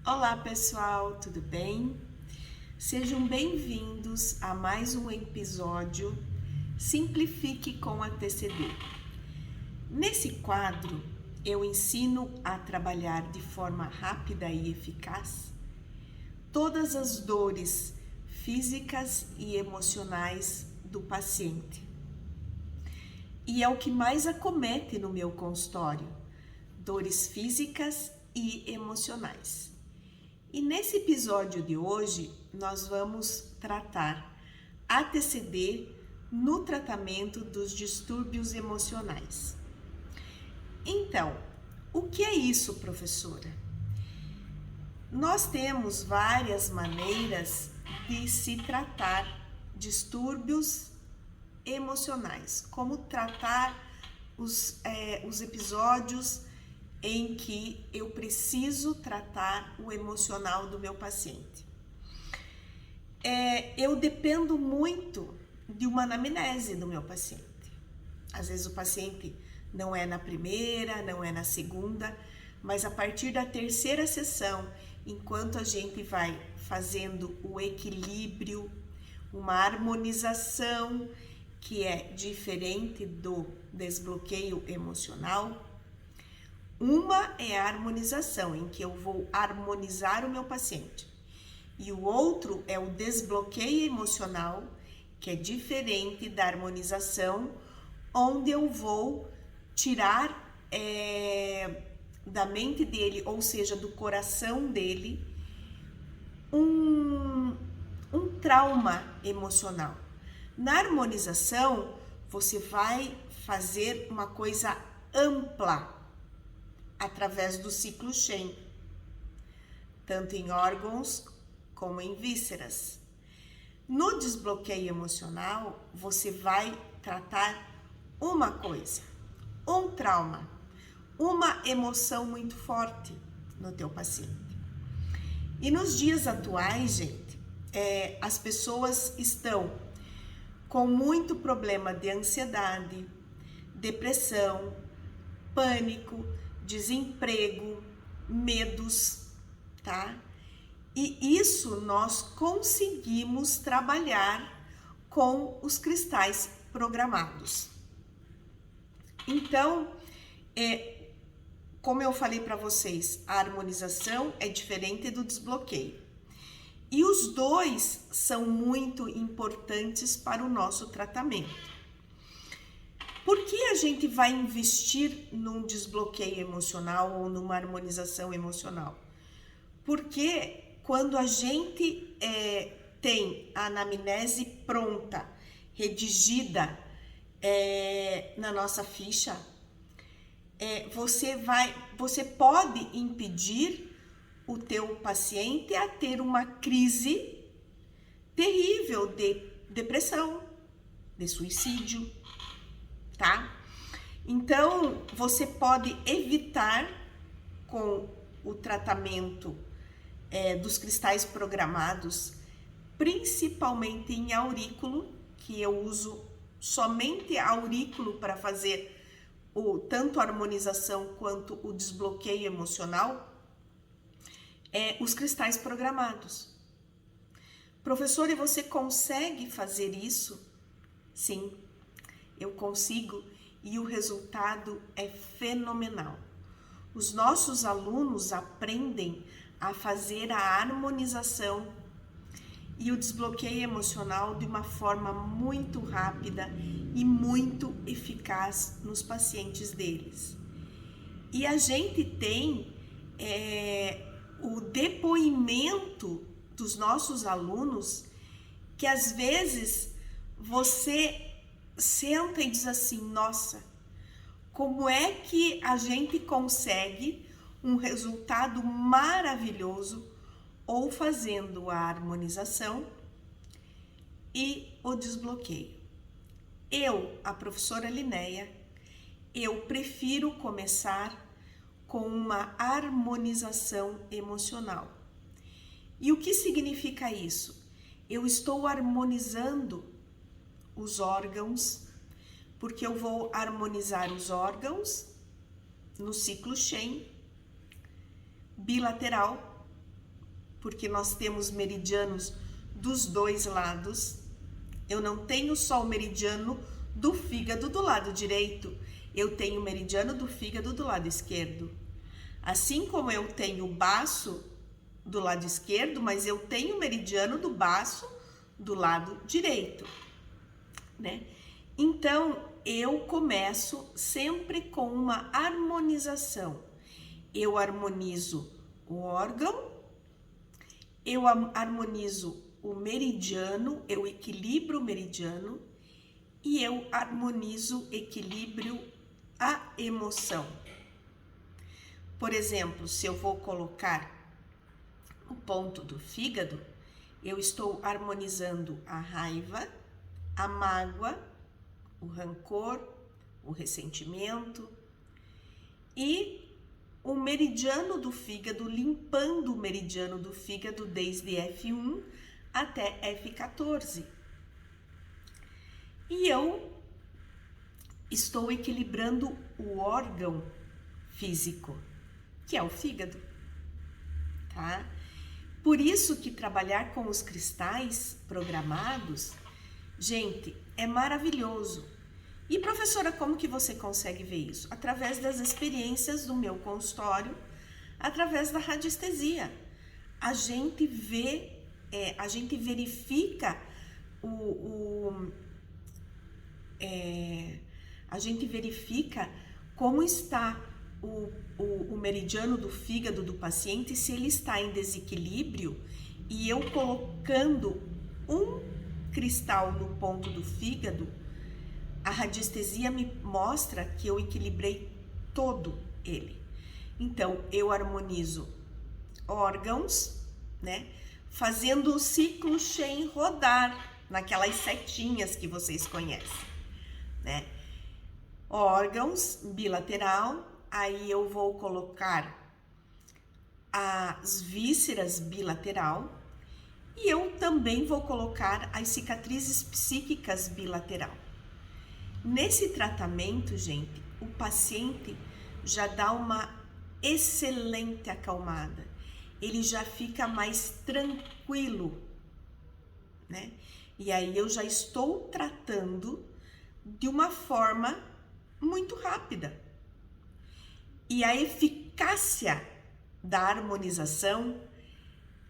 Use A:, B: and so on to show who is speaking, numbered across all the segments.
A: Olá pessoal, tudo bem? Sejam bem-vindos a mais um episódio Simplifique com a TCD. Nesse quadro, eu ensino a trabalhar de forma rápida e eficaz todas as dores físicas e emocionais do paciente. E é o que mais acomete no meu consultório, dores físicas e emocionais. E nesse episódio de hoje, nós vamos tratar a TCD no tratamento dos distúrbios emocionais. Então, o que é isso, professora? Nós temos várias maneiras de se tratar distúrbios emocionais, como tratar os episódios em que eu preciso tratar o emocional do meu paciente. Eu dependo muito de uma anamnese do meu paciente. Às vezes o paciente não é na primeira, não é na segunda, mas a partir da terceira sessão, enquanto a gente vai fazendo o equilíbrio, uma harmonização que é diferente do desbloqueio emocional. Uma é a harmonização, em que eu vou harmonizar o meu paciente. E o outro é o desbloqueio emocional, que é diferente da harmonização, onde eu vou tirar da mente dele, ou seja, do coração dele, um trauma emocional. Na harmonização, você vai fazer uma coisa ampla através do ciclo Shen, tanto em órgãos como em vísceras. No desbloqueio emocional, você vai tratar uma coisa, um trauma, uma emoção muito forte no teu paciente. E nos dias atuais, gente, as pessoas estão com muito problema de ansiedade, depressão, pânico, desemprego, medos, tá? E isso nós conseguimos trabalhar com os cristais programados. Então, como eu falei para vocês, a harmonização é diferente do desbloqueio. E os dois são muito importantes para o nosso tratamento. Por que a gente vai investir num desbloqueio emocional ou numa harmonização emocional? Porque quando a gente tem a anamnese pronta, redigida na nossa ficha, você pode impedir o teu paciente a ter uma crise terrível de depressão, de suicídio, tá? Então, você pode evitar com o tratamento dos cristais programados, principalmente em aurículo, que eu uso somente aurículo para fazer tanto a harmonização quanto o desbloqueio emocional, os cristais programados. Professora, e você consegue fazer isso? Sim, eu consigo e o resultado é fenomenal. Os nossos alunos aprendem a fazer a harmonização e o desbloqueio emocional de uma forma muito rápida e muito eficaz nos pacientes deles. E a gente tem o depoimento dos nossos alunos, que às vezes você senta e diz assim: nossa, como é que a gente consegue um resultado maravilhoso ou fazendo a harmonização e o desbloqueio? Eu, a professora Linéia, eu prefiro começar com uma harmonização emocional. E o que significa isso? Eu estou harmonizando os órgãos, porque eu vou harmonizar os órgãos no ciclo Shen bilateral porque nós temos meridianos dos dois lados. Eu não tenho só o meridiano do fígado do lado direito, eu tenho o meridiano do fígado do lado esquerdo. Assim como eu tenho o baço do lado esquerdo, mas eu tenho o meridiano do baço do lado direito, né? Então, eu começo sempre com uma harmonização. Eu harmonizo o órgão, eu harmonizo o meridiano, eu equilibro o meridiano e eu harmonizo, equilíbrio a emoção. Por exemplo, se eu vou colocar o ponto do fígado, eu estou harmonizando a raiva, a mágoa, o rancor, o ressentimento e o meridiano do fígado, limpando o meridiano do fígado desde F1 até F14. E eu estou equilibrando o órgão físico, que é o fígado, tá? Por isso que trabalhar com os cristais programados, gente, é maravilhoso. E professora, como que você consegue ver isso? Através das experiências do meu consultório, através da radiestesia. A gente vê, a gente verifica a gente verifica como está o meridiano do fígado do paciente, se ele está em desequilíbrio, e eu colocando um cristal no ponto do fígado, a radiestesia me mostra que eu equilibrei todo ele. Então, eu harmonizo órgãos, né? Fazendo o ciclo Shen rodar naquelas setinhas que vocês conhecem, né? Órgãos bilateral, aí eu vou colocar as vísceras bilateral e eu também vou colocar as cicatrizes psíquicas bilateral. Nesse tratamento, gente, o paciente já dá uma excelente acalmada, ele já fica mais tranquilo, né? E aí eu já estou tratando de uma forma muito rápida. E a eficácia da harmonização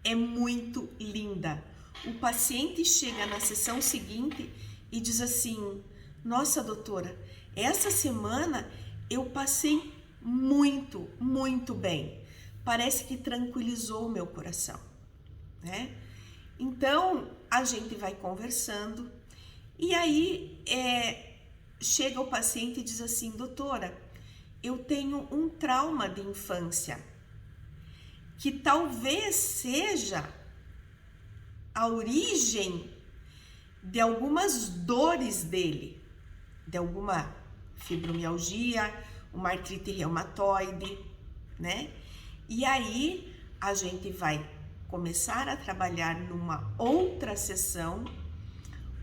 A: é muito linda. O paciente chega na sessão seguinte e diz assim: nossa, doutora, essa semana eu passei muito bem. Parece que tranquilizou o meu coração, né? Então, a gente vai conversando e aí chega o paciente e diz assim: doutora, eu tenho um trauma de infância que talvez seja a origem de algumas dores dele, de alguma fibromialgia, uma artrite reumatoide, né? E aí a gente vai começar a trabalhar numa outra sessão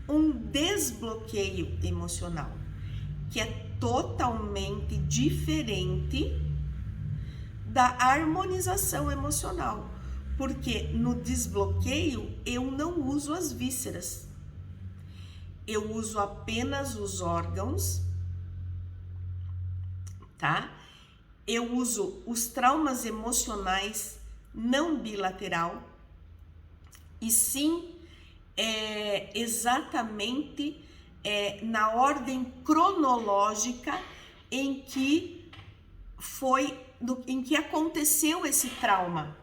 A: um desbloqueio emocional, que é totalmente diferente da harmonização emocional, porque no desbloqueio eu não uso as vísceras, eu uso apenas os órgãos, tá? Eu uso os traumas emocionais não bilateral, e sim exatamente na ordem cronológica em que em que aconteceu esse trauma.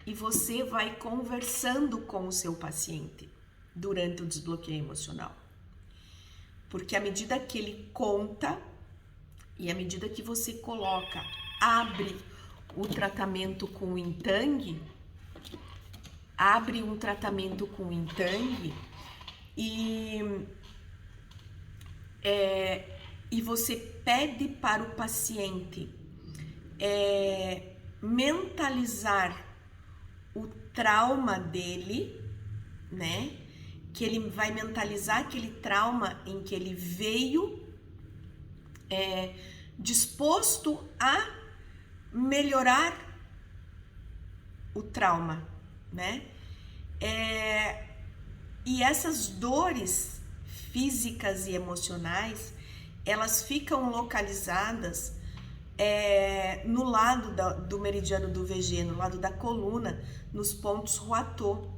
A: E você vai conversando com o seu paciente durante o desbloqueio emocional. Porque à medida que ele conta e à medida que você abre o tratamento com o Intang, e você pede para o paciente mentalizar o trauma dele, né? Que ele vai mentalizar aquele trauma em que ele veio disposto a melhorar o trauma, né? E essas dores físicas e emocionais, elas ficam localizadas no lado do meridiano do VG, no lado da coluna, nos pontos Roatô.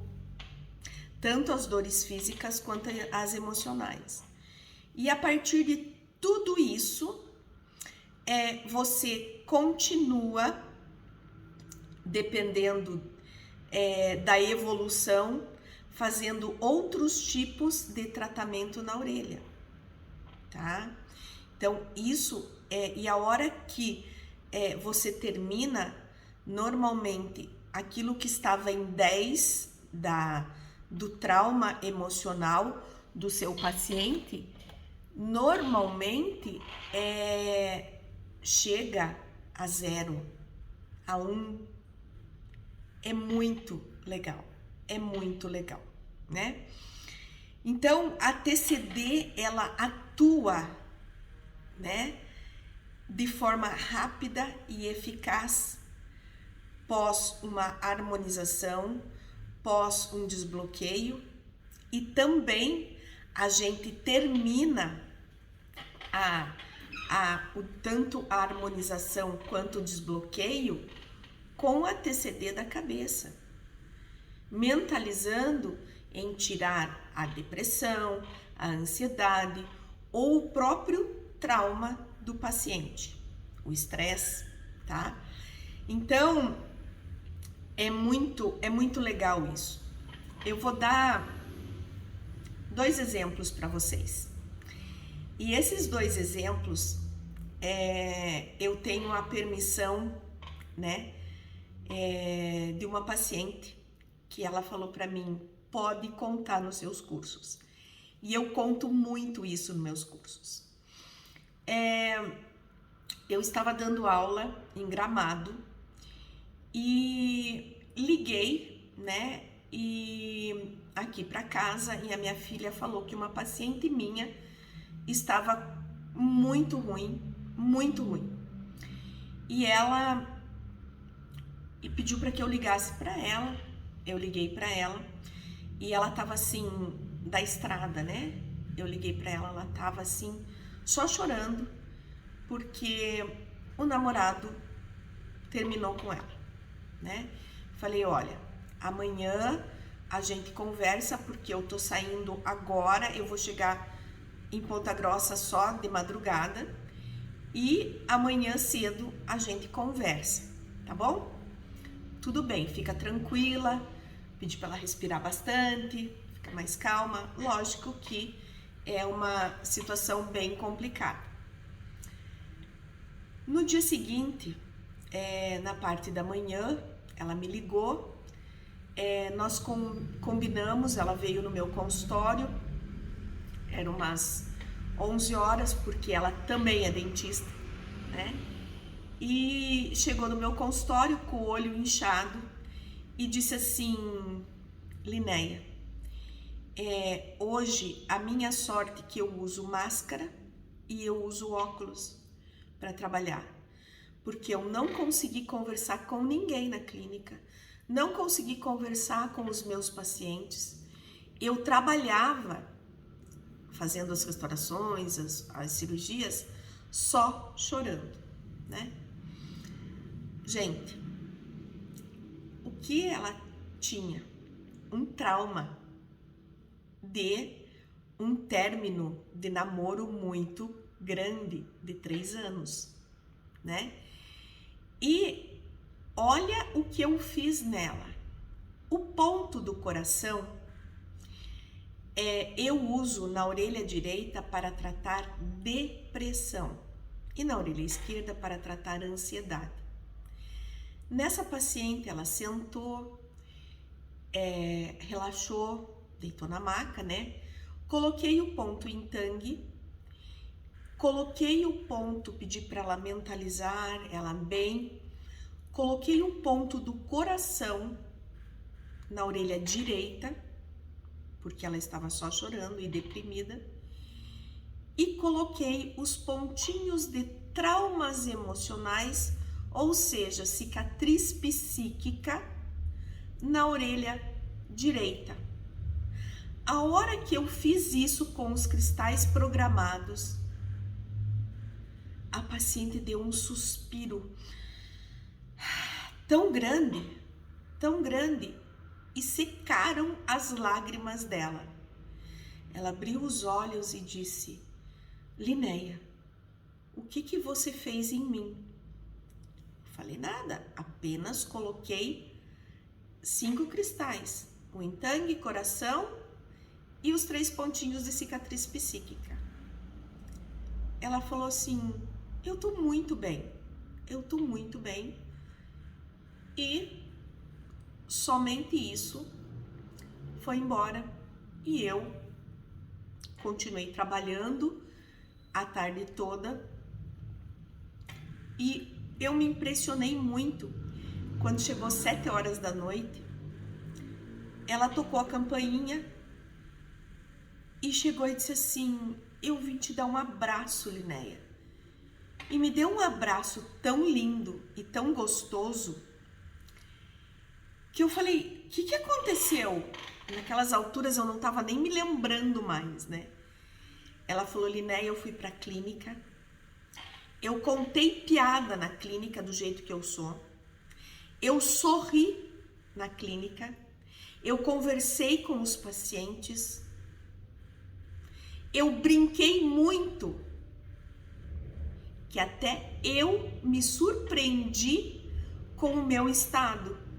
A: Tanto as dores físicas quanto as emocionais. E a partir de tudo isso, você continua, dependendo da evolução, fazendo outros tipos de tratamento na orelha, tá? Então, isso e a hora que você termina, normalmente, aquilo que estava em 10 do trauma emocional do seu paciente, normalmente chega a 0, a 1. É muito legal, né? Então, a TCD, ela atua, né, de forma rápida e eficaz pós uma harmonização, pós um desbloqueio, e também a gente termina tanto a harmonização quanto o desbloqueio com a TCD da cabeça, mentalizando em tirar a depressão, a ansiedade ou o próprio trauma do paciente, o estresse, tá? Então, é muito legal isso. Eu vou dar 2 exemplos para vocês. E esses 2 exemplos, eu tenho a permissão, né, de uma paciente que ela falou para mim, pode contar nos seus cursos. E eu conto muito isso nos meus cursos. Eu estava dando aula em Gramado e liguei, né, e aqui para casa, e a minha filha falou que uma paciente minha estava muito ruim, e ela pediu para que eu ligasse para ela. Eu liguei para ela e ela estava assim, da estrada, né? Eu liguei para ela, ela estava assim, só chorando, porque o namorado terminou com ela, né? Falei, olha, amanhã a gente conversa, porque eu tô saindo agora, eu vou chegar em Ponta Grossa só de madrugada, e amanhã cedo a gente conversa, tá bom? Tudo bem, fica tranquila, pedi para ela respirar bastante, fica mais calma. Lógico que é uma situação bem complicada. No dia seguinte, na parte da manhã, ela me ligou, nós combinamos, ela veio no meu consultório, eram umas 11 horas, porque ela também é dentista, né? E chegou no meu consultório com o olho inchado e disse assim, Linéia, hoje a minha sorte é que eu uso máscara e eu uso óculos para trabalhar, porque eu não consegui conversar com ninguém na clínica, não consegui conversar com os meus pacientes. Eu trabalhava fazendo as restaurações, as cirurgias, só chorando, né? Gente, o que ela tinha? Um trauma de um término de namoro muito grande, de 3 anos, né? E olha o que eu fiz nela. O ponto do coração, eu uso na orelha direita para tratar depressão e na orelha esquerda para tratar ansiedade. Nessa paciente, ela sentou, relaxou, deitou na maca, né? Coloquei o ponto em tangue, coloquei o ponto, pedi para ela mentalizar, ela bem, coloquei o ponto do coração na orelha direita, porque ela estava só chorando e deprimida, e coloquei os pontinhos de traumas emocionais ou seja, cicatriz psíquica na orelha direita. A hora que eu fiz isso com os cristais programados, a paciente deu um suspiro tão grande, e secaram as lágrimas dela. Ela abriu os olhos e disse: Linéia, o que você fez em mim? Eu falei: nada, apenas coloquei 5 cristais, o entangue, coração e os 3 pontinhos de cicatriz psíquica. Ela falou assim: eu tô muito bem. E somente isso foi embora. E eu continuei trabalhando a tarde toda. E eu me impressionei muito quando chegou 7 horas da noite. Ela tocou a campainha e chegou e disse assim: eu vim te dar um abraço, Linéia. E me deu um abraço tão lindo e tão gostoso que eu falei: o que aconteceu? Naquelas alturas eu não estava nem me lembrando mais, né? Ela falou: Linéia, eu fui para a clínica, eu contei piada na clínica do jeito que eu sou, eu sorri na clínica, eu conversei com os pacientes, eu brinquei muito, que até eu me surpreendi com o meu estado.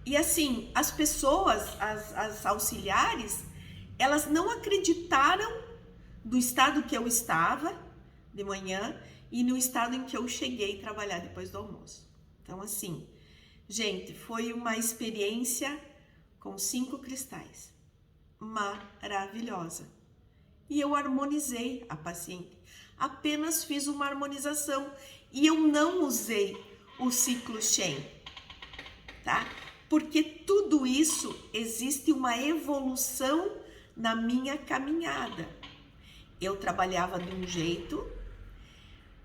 A: E assim, as pessoas, as auxiliares, elas não acreditaram do estado que eu estava de manhã e no estado em que eu cheguei a trabalhar depois do almoço. Então assim, gente, foi uma experiência com 5 cristais, maravilhosa. E eu harmonizei a paciente, apenas fiz uma harmonização e eu não usei o ciclo Shen, tá? Porque tudo isso existe uma evolução na minha caminhada. Eu trabalhava de um jeito,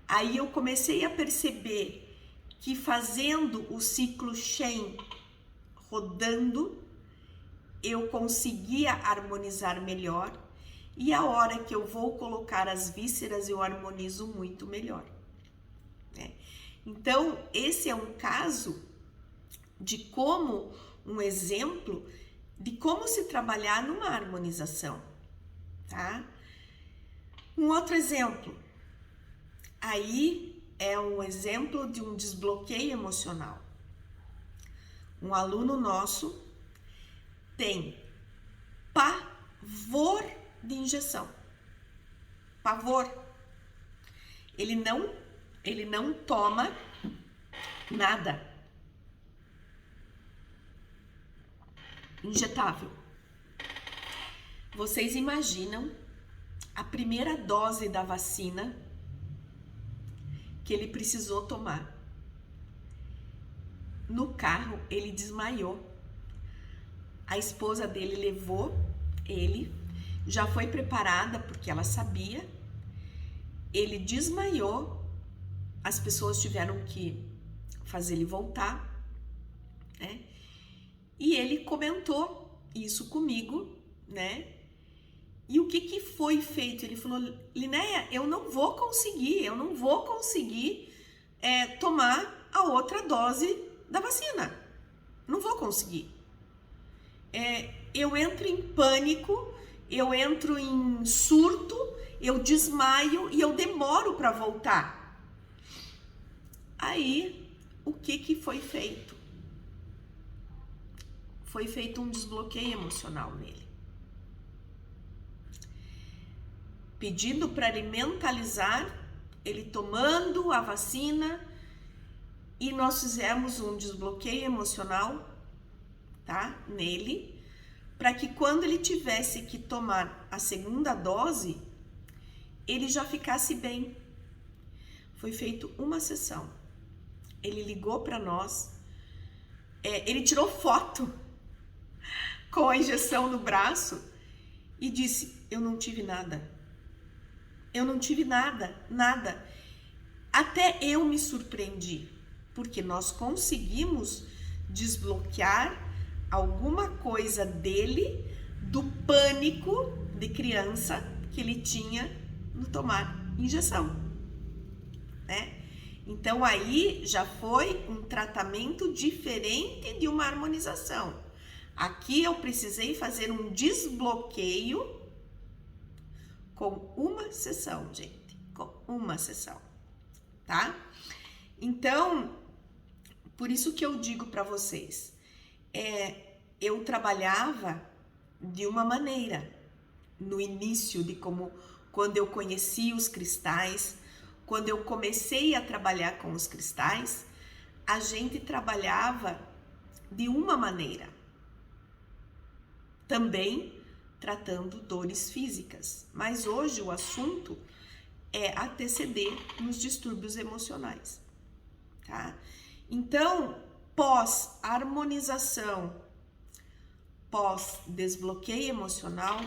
A: aí eu comecei a perceber que fazendo o ciclo Shen rodando, eu conseguia harmonizar melhor, e a hora que eu vou colocar as vísceras, eu harmonizo muito melhor, né? Então, esse é um caso de como, um exemplo de como se trabalhar numa harmonização, tá? Um outro exemplo, aí é um exemplo de um desbloqueio emocional. Um aluno nosso tem pavor de injeção, pavor. Ele não toma nada injetável. Vocês imaginam a primeira dose da vacina que ele precisou tomar? No carro, ele desmaiou. A esposa dele levou ele, já foi preparada porque ela sabia. Ele desmaiou, as pessoas tiveram que fazer ele voltar, né? E ele comentou isso comigo, né? E o que foi feito? Ele falou: Linéia, eu não vou conseguir tomar a outra dose da vacina. Não vou conseguir. Eu entro em pânico, eu entro em surto, eu desmaio e eu demoro para voltar. Aí, o que foi feito? Foi feito um desbloqueio emocional nele. Pedindo para ele mentalizar, ele tomando a vacina, e nós fizemos um desbloqueio emocional, tá? Nele, para que quando ele tivesse que tomar a segunda dose, ele já ficasse bem. Foi feito uma sessão. Ele ligou para nós, ele tirou foto com a injeção no braço e disse: eu não tive nada. Eu não tive nada. Até eu me surpreendi. porque nós conseguimos desbloquear alguma coisa dele do pânico de criança que ele tinha no tomar injeção, né? Então aí já foi um tratamento diferente de uma harmonização. Aqui eu precisei fazer um desbloqueio com uma sessão, gente, com uma sessão, tá? Então, por isso que eu digo para vocês, eu trabalhava de uma maneira no início de quando eu conheci os cristais, quando eu comecei a trabalhar com os cristais, a gente trabalhava de uma maneira, também tratando dores físicas, mas hoje o assunto é a TCD nos distúrbios emocionais, tá? Então, pós-harmonização, pós-desbloqueio emocional,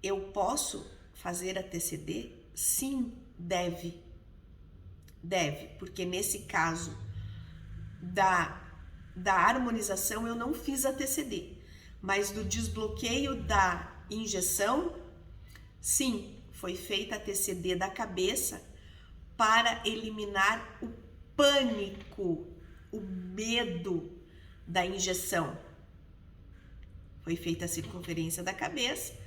A: eu posso fazer a TCD? Sim, deve, porque nesse caso da harmonização eu não fiz a TCD, mas do desbloqueio da injeção, sim, foi feita a TCD da cabeça para eliminar o pânico, o medo da injeção. Foi feita a circunferência da cabeça,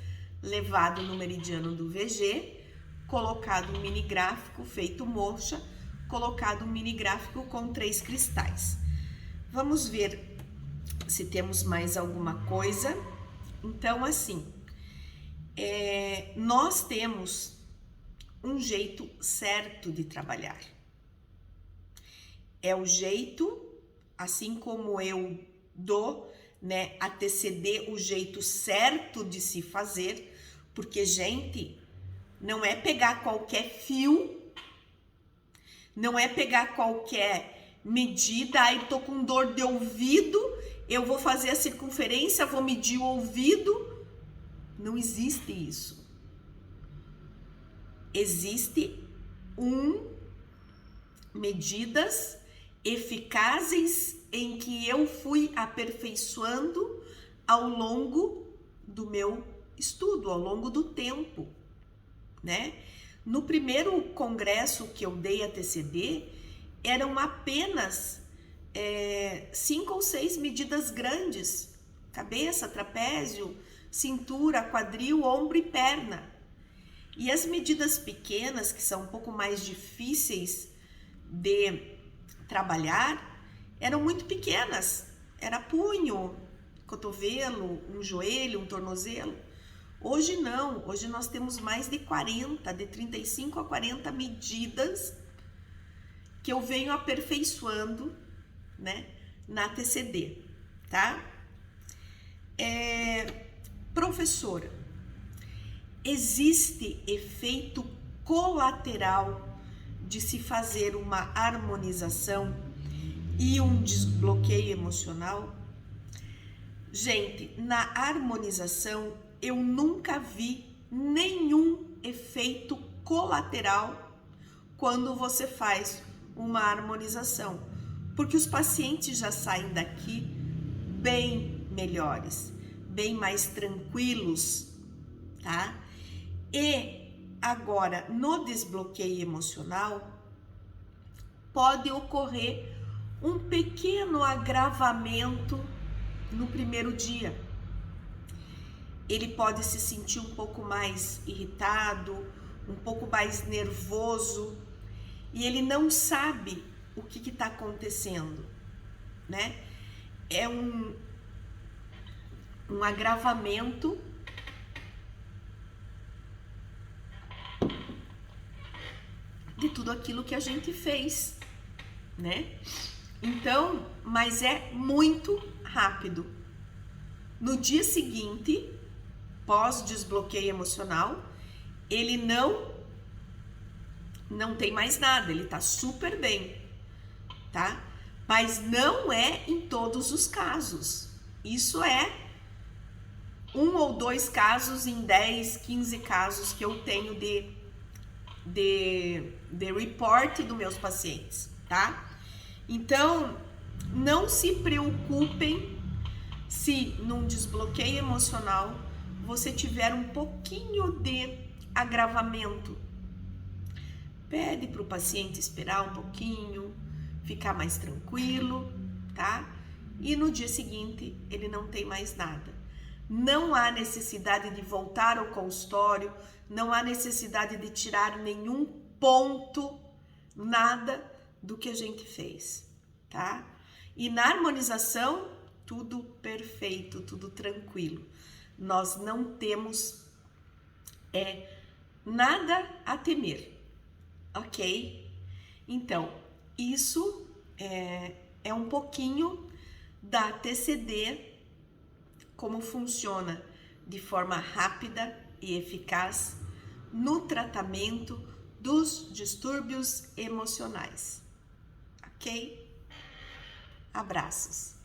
A: levado no meridiano do VG, colocado um mini gráfico feito moxa, colocado um mini gráfico com 3 cristais. Vamos ver se temos mais alguma coisa. Então, assim, nós temos um jeito certo de trabalhar. É o jeito, assim como eu dou, né, a TCD, o jeito certo de se fazer, porque, gente, não é pegar qualquer fio, não é pegar qualquer medida, aí tô com dor de ouvido, eu vou fazer a circunferência, vou medir o ouvido. Não existe isso. Existe medidas eficazes em que eu fui aperfeiçoando ao longo do meu estudo, ao longo do tempo, né? No primeiro congresso que eu dei a TCD, eram apenas 5 ou 6 medidas grandes: cabeça, trapézio, cintura, quadril, ombro e perna. E as medidas pequenas, que são um pouco mais difíceis de trabalhar, eram muito pequenas. Era punho, cotovelo, um joelho, um tornozelo. Hoje não, hoje nós temos mais de 40, de 35 a 40 medidas que eu venho aperfeiçoando, né, na TCD, tá? Professora, existe efeito colateral de se fazer uma harmonização e um desbloqueio emocional? Gente, na harmonização eu nunca vi nenhum efeito colateral quando você faz uma harmonização, porque os pacientes já saem daqui bem melhores, bem mais tranquilos, tá? E agora, no desbloqueio emocional, pode ocorrer um pequeno agravamento no primeiro dia. Ele pode se sentir um pouco mais irritado, um pouco mais nervoso, e ele não sabe o que está acontecendo, né? É um agravamento de tudo aquilo que a gente fez, né? Então, mas é muito rápido. No dia seguinte, pós-desbloqueio emocional, ele não tem mais nada, ele tá super bem, tá? Mas não é em todos os casos. Isso é 1 ou 2 casos em 10, 15 casos que eu tenho de report dos meus pacientes, tá? Então, não se preocupem se num desbloqueio emocional você tiver um pouquinho de agravamento. Pede para o paciente esperar um pouquinho, ficar mais tranquilo, tá? E no dia seguinte ele não tem mais nada. Não há necessidade de voltar ao consultório, não há necessidade de tirar nenhum ponto, nada do que a gente fez, tá? E na harmonização, tudo perfeito, tudo tranquilo. Nós não temos nada a temer, ok? Então, isso é um pouquinho da TCD, como funciona de forma rápida e eficaz no tratamento dos distúrbios emocionais, ok? Abraços!